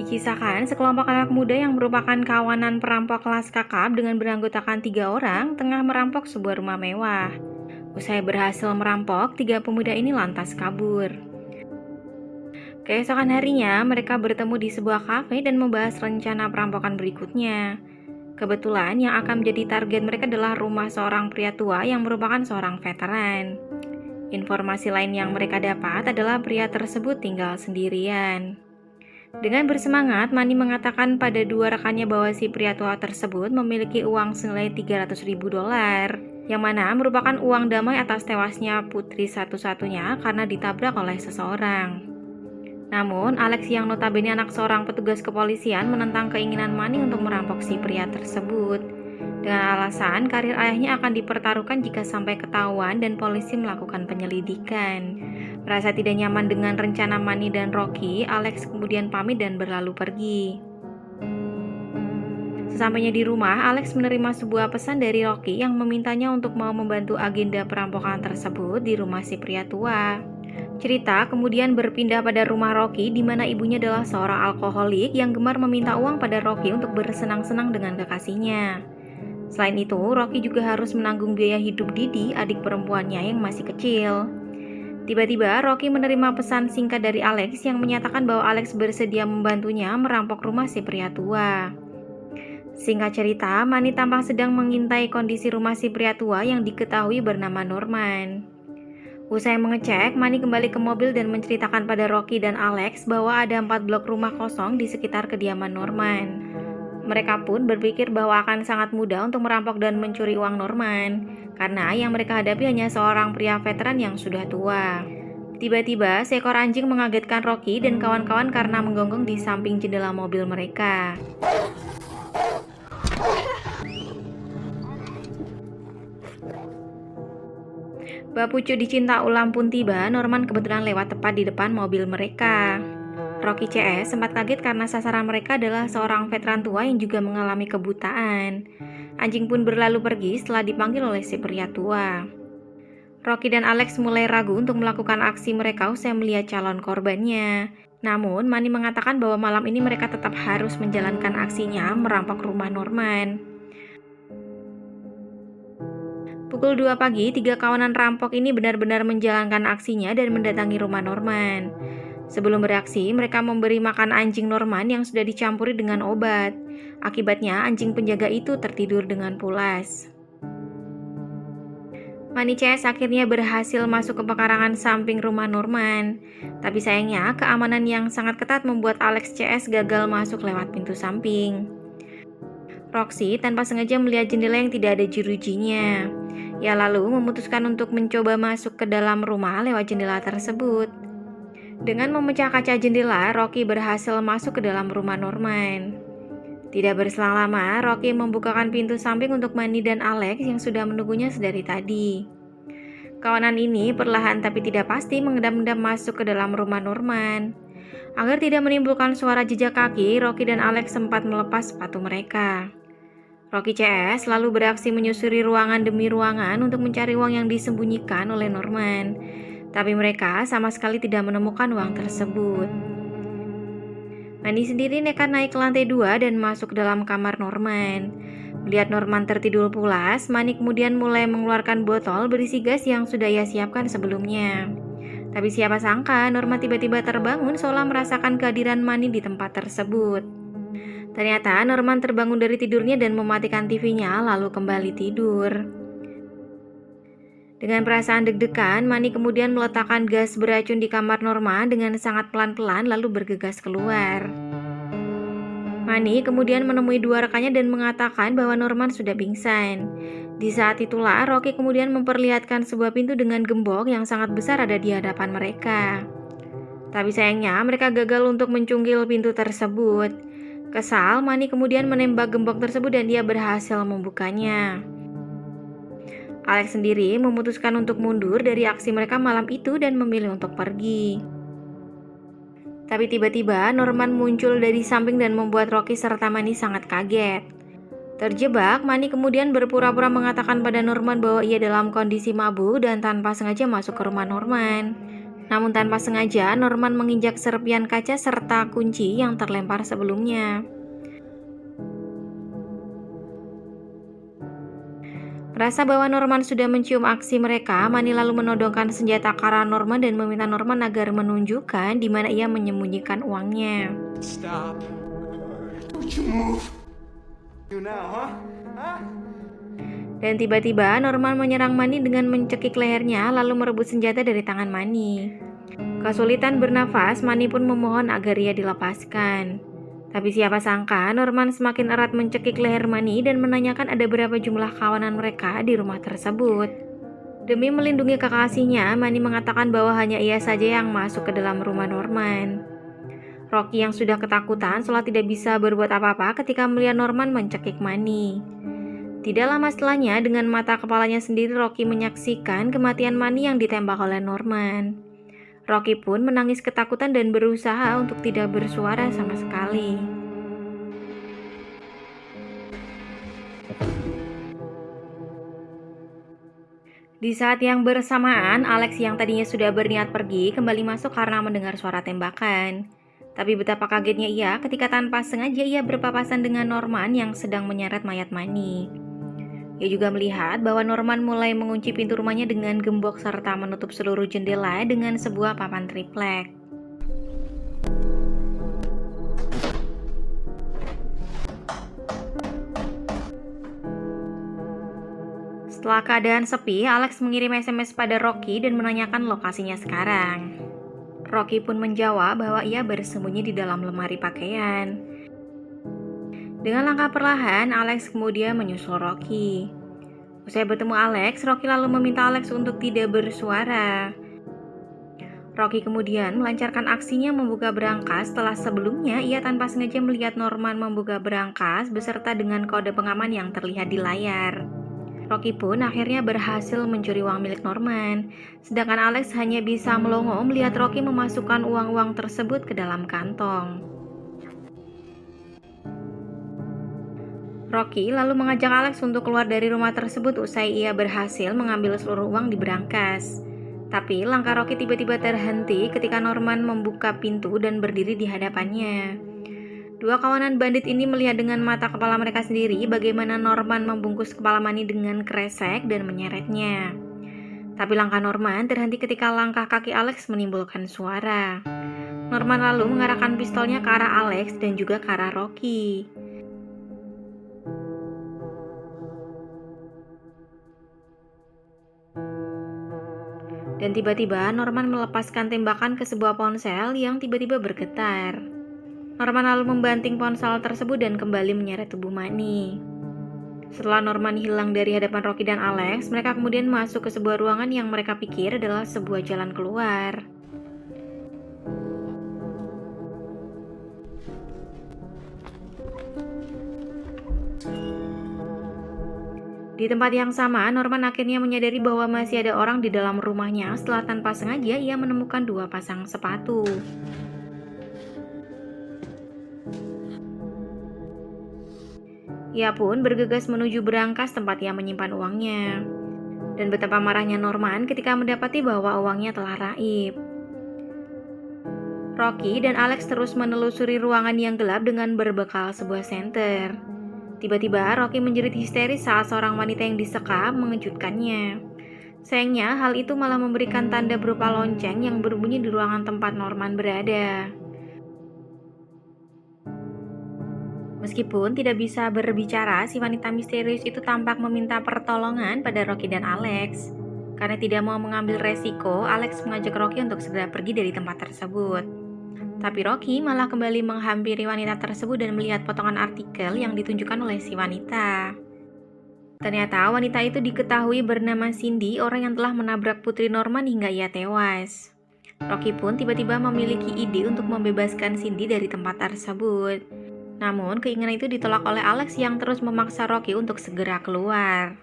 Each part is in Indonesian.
Dikisahkan, sekelompok anak muda yang merupakan kawanan perampok kelas kakap dengan beranggotakan 3 orang tengah merampok sebuah rumah mewah. Usai berhasil merampok, 3 pemuda ini lantas kabur. Keesokan harinya, mereka bertemu di sebuah kafe dan membahas rencana perampokan berikutnya. Kebetulan yang akan menjadi target mereka adalah rumah seorang pria tua yang merupakan seorang veteran. Informasi lain yang mereka dapat adalah pria tersebut tinggal sendirian. Dengan bersemangat, Mani mengatakan pada 2 rekannya bahwa si pria tua tersebut memiliki uang senilai $300.000, yang mana merupakan uang damai atas tewasnya putri satu-satunya karena ditabrak oleh seseorang. Namun, Alex yang notabene anak seorang petugas kepolisian menentang keinginan Mani untuk merampok si pria tersebut. Dengan alasan karir ayahnya akan dipertaruhkan jika sampai ketahuan dan polisi melakukan penyelidikan. Merasa tidak nyaman dengan rencana Mani dan Rocky, Alex kemudian pamit dan berlalu pergi. Sesampainya di rumah, Alex menerima sebuah pesan dari Rocky yang memintanya untuk mau membantu agenda perampokan tersebut di rumah si pria tua. Cerita kemudian berpindah pada rumah Rocky di mana ibunya adalah seorang alkoholik yang gemar meminta uang pada Rocky untuk bersenang-senang dengan kekasihnya. Selain itu, Rocky juga harus menanggung biaya hidup Didi, adik perempuannya yang masih kecil. Tiba-tiba, Rocky menerima pesan singkat dari Alex yang menyatakan bahwa Alex bersedia membantunya merampok rumah si pria tua. Singkat cerita, Mani tampak sedang mengintai kondisi rumah si pria tua yang diketahui bernama Norman. Usai mengecek, Mani kembali ke mobil dan menceritakan pada Rocky dan Alex bahwa ada 4 blok rumah kosong di sekitar kediaman Norman. Mereka pun berpikir bahwa akan sangat mudah untuk merampok dan mencuri uang Norman, karena yang mereka hadapi hanya seorang pria veteran yang sudah tua. Tiba-tiba, seekor anjing mengagetkan Rocky dan kawan-kawan karena menggonggong di samping jendela mobil mereka. Bak pucuk dicinta ulam pun tiba, Norman kebetulan lewat tepat di depan mobil mereka. Rocky CS sempat kaget karena sasaran mereka adalah seorang veteran tua yang juga mengalami kebutaan. Anjing pun berlalu pergi setelah dipanggil oleh si pria tua. Rocky dan Alex mulai ragu untuk melakukan aksi mereka usai melihat calon korbannya. Namun, Mani mengatakan bahwa malam ini mereka tetap harus menjalankan aksinya merampok rumah Norman. Pukul 2 pagi, 3 kawanan rampok ini benar-benar menjalankan aksinya dan mendatangi rumah Norman. Sebelum bereaksi, mereka memberi makan anjing Norman yang sudah dicampuri dengan obat. Akibatnya, anjing penjaga itu tertidur dengan pulas. Mani CS akhirnya berhasil masuk ke pekarangan samping rumah Norman. Tapi sayangnya, keamanan yang sangat ketat membuat Alex CS gagal masuk lewat pintu samping. Roxy tanpa sengaja melihat jendela yang tidak ada jerujinya. Ia lalu memutuskan untuk mencoba masuk ke dalam rumah lewat jendela tersebut. Dengan memecah kaca jendela, Rocky berhasil masuk ke dalam rumah Norman. Tidak berselang lama, Rocky membukakan pintu samping untuk Mani dan Alex yang sudah menunggunya sedari tadi. Kawanan ini perlahan tapi tidak pasti mengendap-endap masuk ke dalam rumah Norman. Agar tidak menimbulkan suara jejak kaki, Rocky dan Alex sempat melepas sepatu mereka. Rocky CS lalu beraksi menyusuri ruangan demi ruangan untuk mencari uang yang disembunyikan oleh Norman. Tapi mereka sama sekali tidak menemukan uang tersebut. Mani sendiri nekat naik ke lantai 2 dan masuk ke dalam kamar Norman. Melihat Norman tertidur pulas, Mani kemudian mulai mengeluarkan botol berisi gas yang sudah ia siapkan sebelumnya. Tapi siapa sangka Norman tiba-tiba terbangun seolah merasakan kehadiran Mani di tempat tersebut. Ternyata Norman terbangun dari tidurnya dan mematikan TV-nya lalu kembali tidur. Dengan perasaan deg-degan, Mani kemudian meletakkan gas beracun di kamar Norman dengan sangat pelan-pelan lalu bergegas keluar. Mani kemudian menemui 2 rekannya dan mengatakan bahwa Norman sudah pingsan. Di saat itulah Rocky kemudian memperlihatkan sebuah pintu dengan gembok yang sangat besar ada di hadapan mereka. Tapi sayangnya mereka gagal untuk mencungkil pintu tersebut. Kesal, Mani kemudian menembak gembok tersebut dan dia berhasil membukanya. Alex sendiri memutuskan untuk mundur dari aksi mereka malam itu dan memilih untuk pergi. Tapi tiba-tiba Norman muncul dari samping dan membuat Rocky serta Mani sangat kaget. Terjebak, Mani kemudian berpura-pura mengatakan pada Norman bahwa ia dalam kondisi mabuk dan tanpa sengaja masuk ke rumah Norman. Namun tanpa sengaja, Norman menginjak serpian kaca serta kunci yang terlempar sebelumnya. Merasa bahwa Norman sudah mencium aksi mereka, Manny lalu menodongkan senjata ke arah Norman dan meminta Norman agar menunjukkan di mana ia menyembunyikan uangnya. Stop. Don't you move. You now, huh? Huh? Dan tiba-tiba Norman menyerang Manny dengan mencekik lehernya lalu merebut senjata dari tangan Manny. Kesulitan bernafas, Manny pun memohon agar ia dilepaskan. Tapi siapa sangka Norman semakin erat mencekik leher Manny dan menanyakan ada berapa jumlah kawanan mereka di rumah tersebut. Demi melindungi kekasihnya, Manny mengatakan bahwa hanya ia saja yang masuk ke dalam rumah Norman. Rocky yang sudah ketakutan seolah tidak bisa berbuat apa-apa ketika melihat Norman mencekik Manny. Tidak lama setelahnya, dengan mata kepalanya sendiri Rocky menyaksikan kematian Manny yang ditembak oleh Norman. Rocky pun menangis ketakutan dan berusaha untuk tidak bersuara sama sekali. Di saat yang bersamaan, Alex yang tadinya sudah berniat pergi kembali masuk karena mendengar suara tembakan. Tapi betapa kagetnya ia ketika tanpa sengaja ia berpapasan dengan Norman yang sedang menyeret mayat Manny. Ia juga melihat bahwa Norman mulai mengunci pintu rumahnya dengan gembok serta menutup seluruh jendela dengan sebuah papan triplek. Setelah keadaan sepi, Alex mengirim SMS pada Rocky dan menanyakan lokasinya sekarang. Rocky pun menjawab bahwa ia bersembunyi di dalam lemari pakaian. Dengan langkah perlahan, Alex kemudian menyusul Rocky. Usai bertemu Alex, Rocky lalu meminta Alex untuk tidak bersuara. Rocky kemudian melancarkan aksinya membuka berangkas setelah sebelumnya ia tanpa sengaja melihat Norman membuka berangkas beserta dengan kode pengaman yang terlihat di layar. Rocky pun akhirnya berhasil mencuri uang milik Norman, sedangkan Alex hanya bisa melongo melihat Rocky memasukkan uang-uang tersebut ke dalam kantong. Rocky lalu mengajak Alex untuk keluar dari rumah tersebut usai ia berhasil mengambil seluruh uang di berangkas. Tapi langkah Rocky tiba-tiba terhenti ketika Norman membuka pintu dan berdiri di hadapannya. Dua kawanan bandit ini melihat dengan mata kepala mereka sendiri bagaimana Norman membungkus kepala Manny dengan kresek dan menyeretnya. Tapi langkah Norman terhenti ketika langkah kaki Alex menimbulkan suara. Norman lalu mengarahkan pistolnya ke arah Alex dan juga ke arah Rocky. Dan tiba-tiba Norman melepaskan tembakan ke sebuah ponsel yang tiba-tiba bergetar. Norman lalu membanting ponsel tersebut dan kembali menyeret tubuh Manny. Setelah Norman hilang dari hadapan Rocky dan Alex, mereka kemudian masuk ke sebuah ruangan yang mereka pikir adalah sebuah jalan keluar. Di tempat yang sama, Norman akhirnya menyadari bahwa masih ada orang di dalam rumahnya setelah tanpa sengaja ia menemukan dua pasang sepatu. Ia pun bergegas menuju berangkas tempat ia menyimpan uangnya. Dan betapa marahnya Norman ketika mendapati bahwa uangnya telah raib. Rocky dan Alex terus menelusuri ruangan yang gelap dengan berbekal sebuah senter. Tiba-tiba Rocky menjerit histeris saat seorang wanita yang disekap mengejutkannya. Sayangnya hal itu malah memberikan tanda berupa lonceng yang berbunyi di ruangan tempat Norman berada. Meskipun tidak bisa berbicara, si wanita misterius itu tampak meminta pertolongan pada Rocky dan Alex. Karena tidak mau mengambil resiko, Alex mengajak Rocky untuk segera pergi dari tempat tersebut. Tapi Rocky malah kembali menghampiri wanita tersebut dan melihat potongan artikel yang ditunjukkan oleh si wanita. Ternyata wanita itu diketahui bernama Cindy, orang yang telah menabrak putri Norman hingga ia tewas. Rocky pun tiba-tiba memiliki ide untuk membebaskan Cindy dari tempat tersebut. Namun keinginan itu ditolak oleh Alex yang terus memaksa Rocky untuk segera keluar.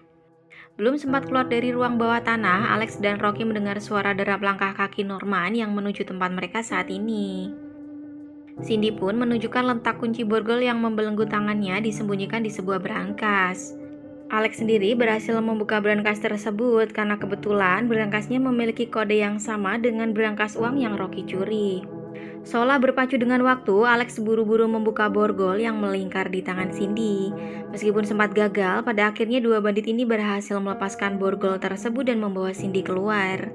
Belum sempat keluar dari ruang bawah tanah, Alex dan Rocky mendengar suara derap langkah kaki Norman yang menuju tempat mereka saat ini. Cindy pun menunjukkan letak kunci borgol yang membelenggu tangannya disembunyikan di sebuah berangkas. Alex sendiri berhasil membuka brankas tersebut karena kebetulan brankasnya memiliki kode yang sama dengan brankas uang yang Rocky curi. Seolah berpacu dengan waktu, Alex buru-buru membuka borgol yang melingkar di tangan Cindy. Meskipun sempat gagal, pada akhirnya dua bandit ini berhasil melepaskan borgol tersebut dan membawa Cindy keluar.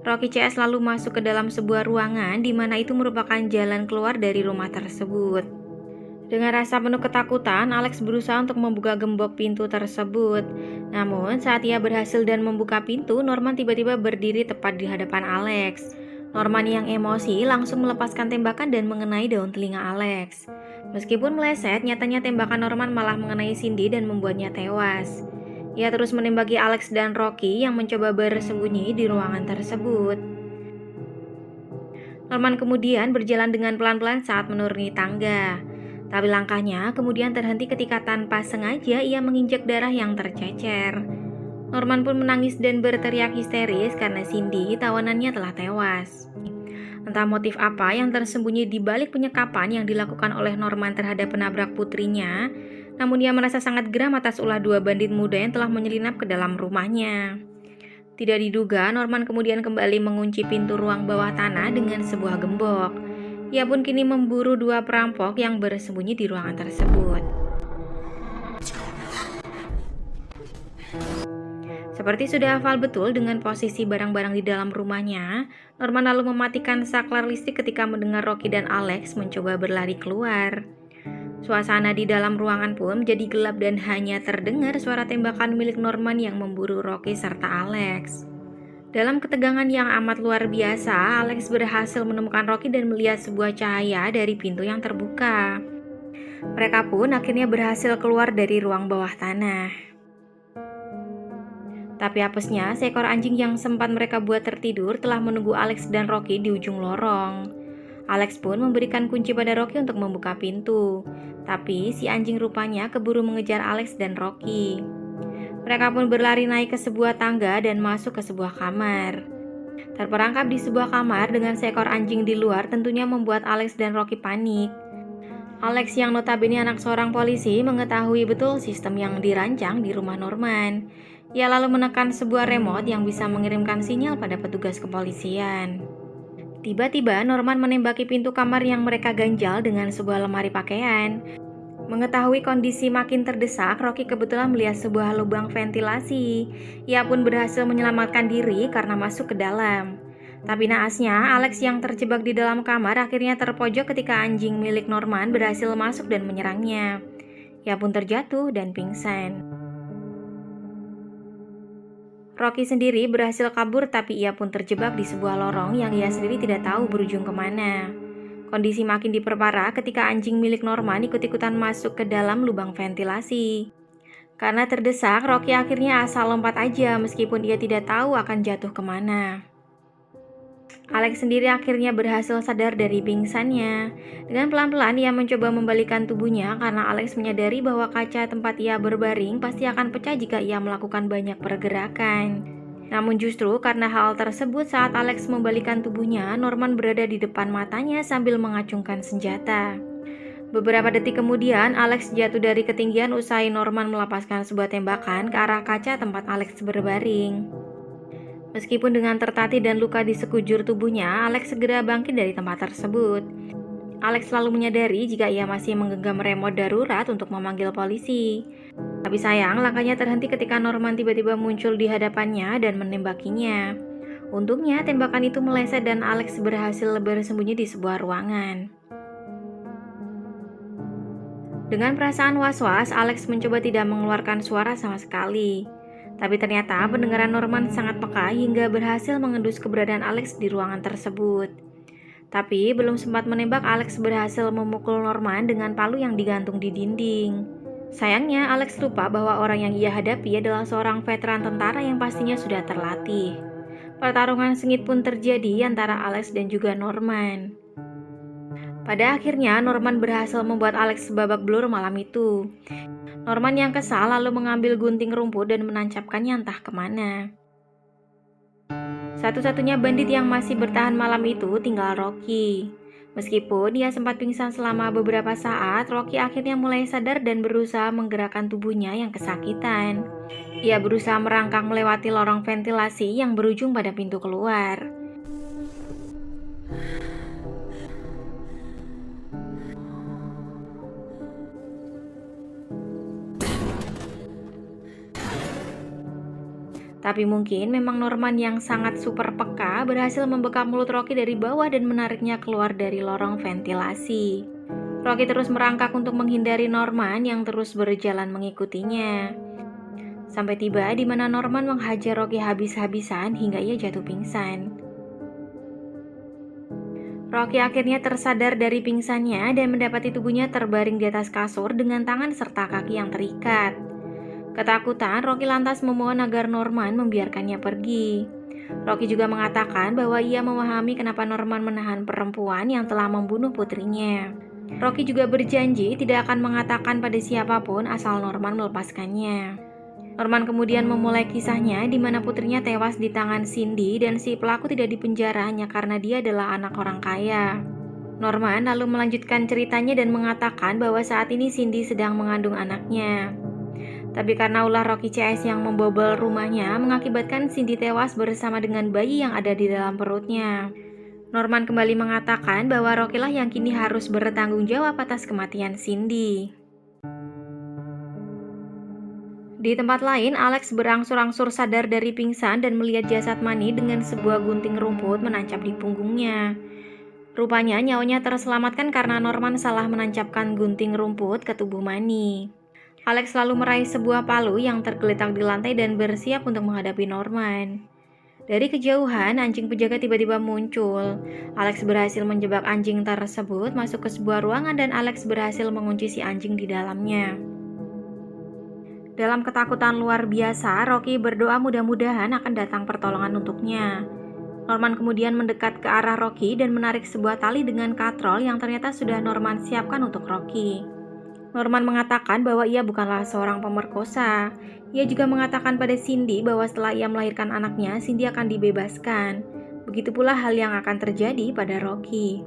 Rocky CS lalu masuk ke dalam sebuah ruangan di mana itu merupakan jalan keluar dari rumah tersebut. Dengan rasa penuh ketakutan, Alex berusaha untuk membuka gembok pintu tersebut. Namun, saat ia berhasil dan membuka pintu, Norman tiba-tiba berdiri tepat di hadapan Alex. Norman yang emosi langsung melepaskan tembakan dan mengenai daun telinga Alex. Meskipun meleset, nyatanya tembakan Norman malah mengenai Cindy dan membuatnya tewas. Ia terus menembaki Alex dan Rocky yang mencoba bersembunyi di ruangan tersebut. Norman kemudian berjalan dengan pelan-pelan saat menuruni tangga. Tapi langkahnya kemudian terhenti ketika tanpa sengaja ia menginjak darah yang tercecer. Norman pun menangis dan berteriak histeris karena Cindy, tawanannya, telah tewas. Entah motif apa yang tersembunyi di balik penyekapan yang dilakukan oleh Norman terhadap penabrak putrinya, namun ia merasa sangat geram atas ulah dua bandit muda yang telah menyelinap ke dalam rumahnya. Tidak diduga, Norman kemudian kembali mengunci pintu ruang bawah tanah dengan sebuah gembok. Ia pun kini memburu dua perampok yang bersembunyi di ruangan tersebut. Seperti sudah hafal betul dengan posisi barang-barang di dalam rumahnya, Norman lalu mematikan saklar listrik ketika mendengar Rocky dan Alex mencoba berlari keluar. Suasana di dalam ruangan pun menjadi gelap dan hanya terdengar suara tembakan milik Norman yang memburu Rocky serta Alex. Dalam ketegangan yang amat luar biasa, Alex berhasil menemukan Rocky dan melihat sebuah cahaya dari pintu yang terbuka. Mereka pun akhirnya berhasil keluar dari ruang bawah tanah. Tapi apesnya, seekor anjing yang sempat mereka buat tertidur telah menunggu Alex dan Rocky di ujung lorong. Alex pun memberikan kunci pada Rocky untuk membuka pintu. Tapi si anjing rupanya keburu mengejar Alex dan Rocky. Mereka pun berlari naik ke sebuah tangga dan masuk ke sebuah kamar. Terperangkap di sebuah kamar dengan seekor anjing di luar tentunya membuat Alex dan Rocky panik. Alex yang notabene anak seorang polisi mengetahui betul sistem yang dirancang di rumah Norman. Ia lalu menekan sebuah remote yang bisa mengirimkan sinyal pada petugas kepolisian. Tiba-tiba Norman menembaki pintu kamar yang mereka ganjal dengan sebuah lemari pakaian. Mengetahui kondisi makin terdesak, Rocky kebetulan melihat sebuah lubang ventilasi. Ia pun berhasil menyelamatkan diri karena masuk ke dalam. Tapi naasnya, Alex yang terjebak di dalam kamar akhirnya terpojok ketika anjing milik Norman berhasil masuk dan menyerangnya. Ia pun terjatuh dan pingsan. Rocky sendiri berhasil kabur tapi ia pun terjebak di sebuah lorong yang ia sendiri tidak tahu berujung kemana. Kondisi makin diperparah ketika anjing milik Norman ikut-ikutan masuk ke dalam lubang ventilasi. Karena terdesak, Rocky akhirnya asal lompat aja meskipun ia tidak tahu akan jatuh kemana. Alex sendiri akhirnya berhasil sadar dari pingsannya. Dengan pelan-pelan ia mencoba membalikan tubuhnya karena Alex menyadari bahwa kaca tempat ia berbaring pasti akan pecah jika ia melakukan banyak pergerakan. Namun justru karena hal tersebut saat Alex membalikan tubuhnya, Norman berada di depan matanya sambil mengacungkan senjata. Beberapa detik kemudian, Alex jatuh dari ketinggian usai Norman melepaskan sebuah tembakan ke arah kaca tempat Alex berbaring. Meskipun dengan tertatih dan luka di sekujur tubuhnya, Alex segera bangkit dari tempat tersebut. Alex lalu menyadari jika ia masih menggenggam remote darurat untuk memanggil polisi. Tapi sayang, langkahnya terhenti ketika Norman tiba-tiba muncul di hadapannya dan menembakinya. Untungnya, tembakan itu meleset dan Alex berhasil bersembunyi di sebuah ruangan. Dengan perasaan was-was, Alex mencoba tidak mengeluarkan suara sama sekali. Tapi ternyata pendengaran Norman sangat peka hingga berhasil mengendus keberadaan Alex di ruangan tersebut. Tapi belum sempat menembak, Alex berhasil memukul Norman dengan palu yang digantung di dinding. Sayangnya, Alex lupa bahwa orang yang ia hadapi adalah seorang veteran tentara yang pastinya sudah terlatih. Pertarungan sengit pun terjadi antara Alex dan juga Norman. Pada akhirnya, Norman berhasil membuat Alex babak belur malam itu. Norman yang kesal lalu mengambil gunting rumput dan menancapkannya entah kemana. Satu-satunya bandit yang masih bertahan malam itu tinggal Rocky. Meskipun ia sempat pingsan selama beberapa saat, Rocky akhirnya mulai sadar dan berusaha menggerakkan tubuhnya yang kesakitan. Ia berusaha merangkak melewati lorong ventilasi yang berujung pada pintu keluar. Tapi mungkin memang Norman yang sangat super peka berhasil membekap mulut Rocky dari bawah dan menariknya keluar dari lorong ventilasi. Rocky terus merangkak untuk menghindari Norman yang terus berjalan mengikutinya. Sampai tiba di mana Norman menghajar Rocky habis-habisan hingga ia jatuh pingsan. Rocky akhirnya tersadar dari pingsannya dan mendapati tubuhnya terbaring di atas kasur dengan tangan serta kaki yang terikat. Ketakutan, Rocky lantas memohon agar Norman membiarkannya pergi. Rocky juga mengatakan bahwa ia memahami kenapa Norman menahan perempuan yang telah membunuh putrinya. Rocky juga berjanji tidak akan mengatakan pada siapapun asal Norman melepaskannya. Norman kemudian memulai kisahnya di mana putrinya tewas di tangan Cindy dan si pelaku tidak dipenjara hanya karena dia adalah anak orang kaya. Norman lalu melanjutkan ceritanya dan mengatakan bahwa saat ini Cindy sedang mengandung anaknya. Tapi karena ulah Rocky CS yang membobol rumahnya mengakibatkan Cindy tewas bersama dengan bayi yang ada di dalam perutnya. Norman kembali mengatakan bahwa Rocky lah yang kini harus bertanggung jawab atas kematian Cindy. Di tempat lain, Alex berangsur-angsur sadar dari pingsan dan melihat jasad Manny dengan sebuah gunting rumput menancap di punggungnya. Rupanya nyawanya terselamatkan karena Norman salah menancapkan gunting rumput ke tubuh Manny. Alex lalu meraih sebuah palu yang tergeletak di lantai dan bersiap untuk menghadapi Norman. Dari kejauhan, anjing penjaga tiba-tiba muncul. Alex berhasil menjebak anjing tersebut masuk ke sebuah ruangan dan Alex berhasil mengunci si anjing di dalamnya. Dalam ketakutan luar biasa, Rocky berdoa mudah-mudahan akan datang pertolongan untuknya. Norman kemudian mendekat ke arah Rocky dan menarik sebuah tali dengan katrol yang ternyata sudah Norman siapkan untuk Rocky. Norman mengatakan bahwa ia bukanlah seorang pemerkosa. Ia juga mengatakan pada Cindy bahwa setelah ia melahirkan anaknya, Cindy akan dibebaskan. Begitu pula hal yang akan terjadi pada Rocky.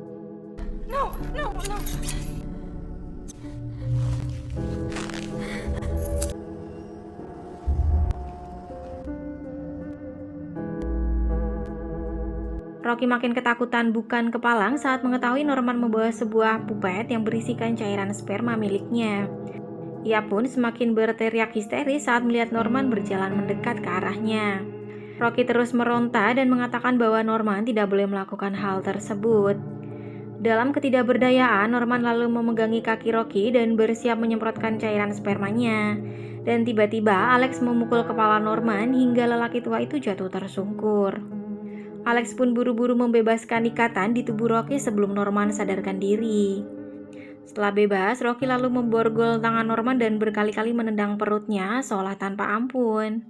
No. Rocky makin ketakutan bukan kepalang saat mengetahui Norman membawa sebuah pupet yang berisikan cairan sperma miliknya. Ia pun semakin berteriak histeris saat melihat Norman berjalan mendekat ke arahnya. Rocky terus meronta dan mengatakan bahwa Norman tidak boleh melakukan hal tersebut. Dalam ketidakberdayaan, Norman lalu memegangi kaki Rocky dan bersiap menyemprotkan cairan spermanya. Dan tiba-tiba Alex memukul kepala Norman hingga lelaki tua itu jatuh tersungkur. Alex pun buru-buru membebaskan ikatan di tubuh Rocky sebelum Norman sadarkan diri. Setelah bebas, Rocky lalu memborgol tangan Norman dan berkali-kali menendang perutnya seolah tanpa ampun.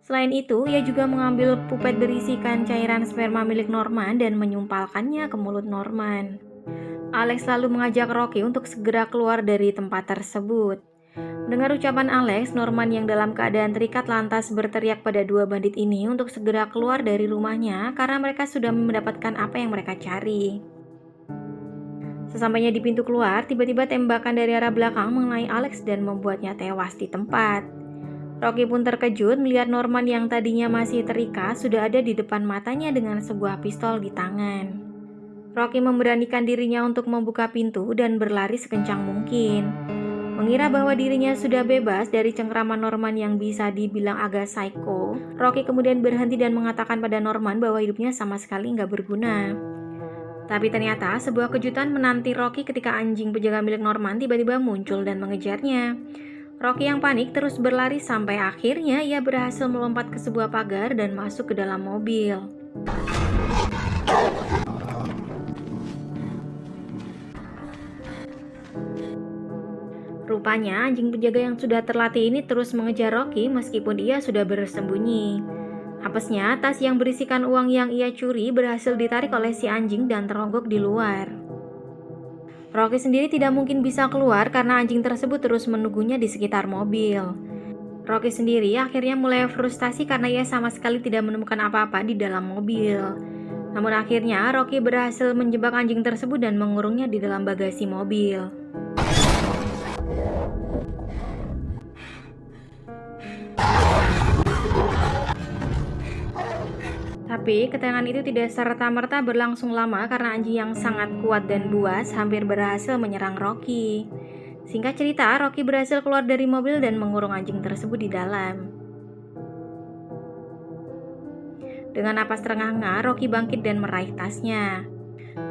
Selain itu, ia juga mengambil pupet berisikan cairan sperma milik Norman dan menyumpalkannya ke mulut Norman. Alex lalu mengajak Rocky untuk segera keluar dari tempat tersebut. Mendengar ucapan Alex, Norman yang dalam keadaan terikat lantas berteriak pada dua bandit ini untuk segera keluar dari rumahnya karena mereka sudah mendapatkan apa yang mereka cari. Sesampainya di pintu keluar, tiba-tiba tembakan dari arah belakang mengenai Alex dan membuatnya tewas di tempat. Rocky pun terkejut melihat Norman yang tadinya masih terikat sudah ada di depan matanya dengan sebuah pistol di tangan. Rocky memberanikan dirinya untuk membuka pintu dan berlari sekencang mungkin. Mengira bahwa dirinya sudah bebas dari cengkraman Norman yang bisa dibilang agak psycho, Rocky kemudian berhenti dan mengatakan pada Norman bahwa hidupnya sama sekali nggak berguna. Tapi ternyata sebuah kejutan menanti Rocky ketika anjing penjaga milik Norman tiba-tiba muncul dan mengejarnya. Rocky yang panik terus berlari sampai akhirnya ia berhasil melompat ke sebuah pagar dan masuk ke dalam mobil. Rupanya anjing penjaga yang sudah terlatih ini terus mengejar Rocky meskipun ia sudah bersembunyi. Apesnya, tas yang berisikan uang yang ia curi berhasil ditarik oleh si anjing dan teronggok di luar. Rocky sendiri tidak mungkin bisa keluar karena anjing tersebut terus menunggunya di sekitar mobil. Rocky sendiri akhirnya mulai frustasi karena ia sama sekali tidak menemukan apa-apa di dalam mobil. Namun akhirnya Rocky berhasil menjebak anjing tersebut dan mengurungnya di dalam bagasi mobil. Tapi ketegangan itu tidak serta-merta berlangsung lama karena anjing yang sangat kuat dan buas hampir berhasil menyerang Rocky. Singkat cerita, Rocky berhasil keluar dari mobil dan mengurung anjing tersebut di dalam. Dengan napas terengah-engah, Rocky bangkit dan meraih tasnya.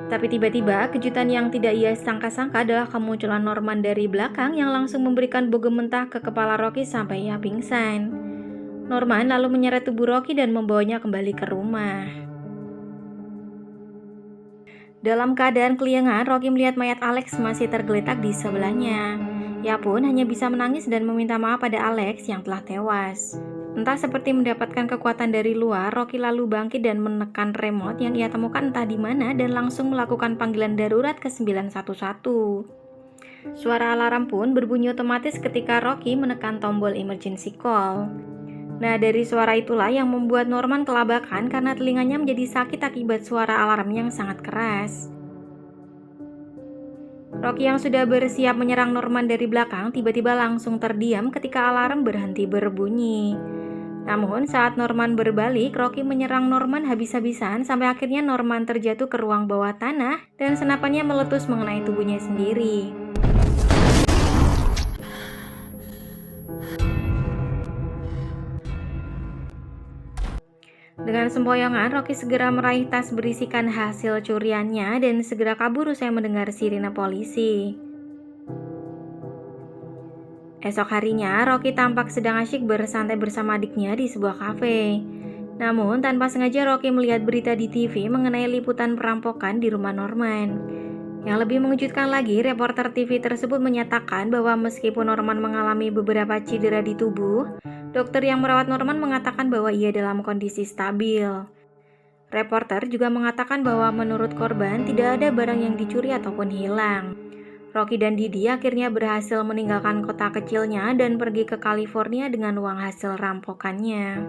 Tapi tiba-tiba, kejutan yang tidak ia sangka-sangka adalah kemunculan Norman dari belakang yang langsung memberikan bogem mentah ke kepala Rocky sampai ia pingsan. Norman lalu menyeret tubuh Rocky dan membawanya kembali ke rumah. Dalam keadaan keliengan, Rocky melihat mayat Alex masih tergeletak di sebelahnya. Ia pun hanya bisa menangis dan meminta maaf pada Alex yang telah tewas. Entah seperti mendapatkan kekuatan dari luar, Rocky lalu bangkit dan menekan remote yang ia temukan entah di mana dan langsung melakukan panggilan darurat ke 911. Suara alarm pun berbunyi otomatis ketika Rocky menekan tombol emergency call. Nah, dari suara itulah yang membuat Norman kelabakan karena telinganya menjadi sakit akibat suara alarm yang sangat keras. Rocky yang sudah bersiap menyerang Norman dari belakang tiba-tiba langsung terdiam ketika alarm berhenti berbunyi. Namun saat Norman berbalik, Rocky menyerang Norman habis-habisan sampai akhirnya Norman terjatuh ke ruang bawah tanah dan senapannya meletus mengenai tubuhnya sendiri. Dengan sempoyongan, Rocky segera meraih tas berisikan hasil curiannya dan segera kabur usai mendengar sirine polisi. Esok harinya, Rocky tampak sedang asyik bersantai bersama adiknya di sebuah kafe. Namun, tanpa sengaja Rocky melihat berita di TV mengenai liputan perampokan di rumah Norman. Yang lebih mengejutkan lagi, reporter TV tersebut menyatakan bahwa meskipun Norman mengalami beberapa cedera di tubuh, dokter yang merawat Norman mengatakan bahwa ia dalam kondisi stabil. Reporter juga mengatakan bahwa menurut korban tidak ada barang yang dicuri ataupun hilang. Rocky dan Didi akhirnya berhasil meninggalkan kota kecilnya dan pergi ke California dengan uang hasil rampokannya.